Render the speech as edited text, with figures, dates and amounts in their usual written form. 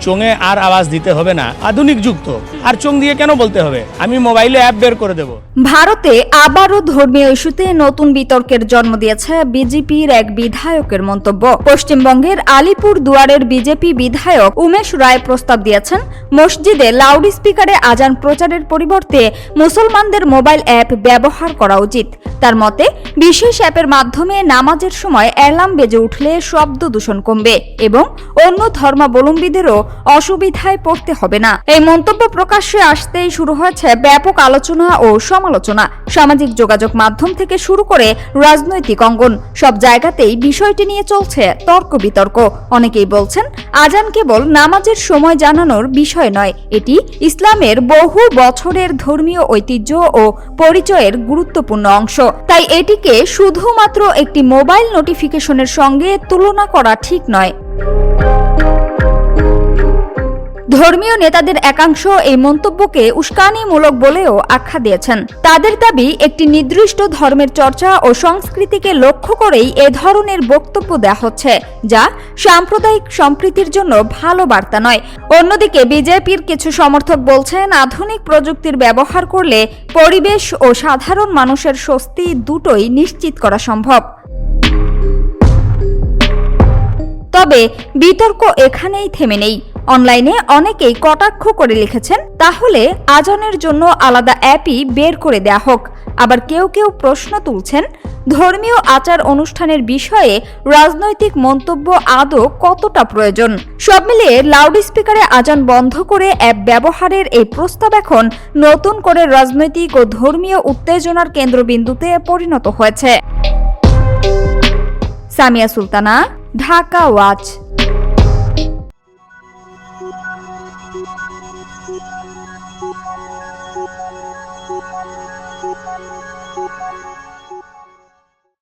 চোঙে আর আওয়াজ দিতে হবে না, আধুনিক যুগ তো, আর চোং দিয়ে কেন বলতে হবে, আমি মোবাইলে অ্যাপ বের করে দেব। ভারতে আবারও ধর্মীয় ইস্যুতে নতুন বিতর্কের জন্ম দিয়েছে বিজেপির এক বিধায়কের মন্তব্য। পশ্চিমবঙ্গের আলিপুর দুয়ারের বিজেপি বিধায়ক উমেশ রায় প্রস্তাব দিয়েছেন, মসজিদে লাউড স্পিকারে আজান প্রচারের পরিবর্তে মুসলমানদের মোবাইল অ্যাপ ব্যবহার করা উচিত। তার মতে, বিশেষ অ্যাপের মাধ্যমে নামাজের সময় অ্যালার্ম বেজে উঠলে শব্দ দূষণ কমবে এবং অন্য ধর্মাবলম্বীদেরও অসুবিধায় পড়তে হবে না। এই মন্তব্য প্রকাশ্যে আসতেই শুরু হয়েছে ব্যাপক আলোচনা ও সমালোচনা। সামাজিক যোগাযোগ মাধ্যম থেকে শুরু করে রাজনৈতিক অঙ্গন, সব জায়গাতেই বিষয়টি নিয়ে চলছে তর্ক বিতর্ক। অনেকেই বলছেন, আজান কেবল নামাজের সময় জানানোর বিষয় নয়, এটি ইসলামের বহু বছরের ধর্মীয় ঐতিহ্য ও পরিচয়ের গুরুত্বপূর্ণ অংশ। তাই এটিকে শুধুমাত্র একটি মোবাইল নোটিফিকেশনের সঙ্গে তুলনা করা ঠিক নয়। ধর্মীয় নেতাদের একাংশ এই মন্তব্যকে উস্কানিমূলক বলেও আখ্যা দিয়েছেন। তাদের দাবি, একটি নির্দিষ্ট ধর্মের চর্চা ও সংস্কৃতিকে লক্ষ্য করেই এ ধরনের বক্তব্য দেওয়া হচ্ছে, যা সাম্প্রদায়িক সম্প্রীতির জন্য ভালো বার্তা নয়। অন্যদিকে বিজেপির কিছু সমর্থক বলছেন, আধুনিক প্রযুক্তির ব্যবহার করলে পরিবেশ ও সাধারণ মানুষের স্বস্তি দুটোই নিশ্চিত করা সম্ভব। তবে বিতর্ক এখানেই থেমে নেই। অনলাইনে অনেকেই কটাক্ষ করে লিখেছেন, তাহলে আজানের জন্য আলাদা অ্যাপই বের করে দেয়া হোক। আবার কেউ কেউ প্রশ্ন তুলছেন, ধর্মীয় আচার অনুষ্ঠানের বিষয়ে রাজনৈতিক মন্তব্য আদৌ কতটা প্রয়োজন। সব মিলিয়ে লাউড স্পিকারে আজান বন্ধ করে অ্যাপ ব্যবহারের এই প্রস্তাব এখন নতুন করে রাজনৈতিক ও ধর্মীয় উত্তেজনার কেন্দ্রবিন্দুতে পরিণত হয়েছে। সামিয়া সুলতানা, ঢাকা ওয়াচ।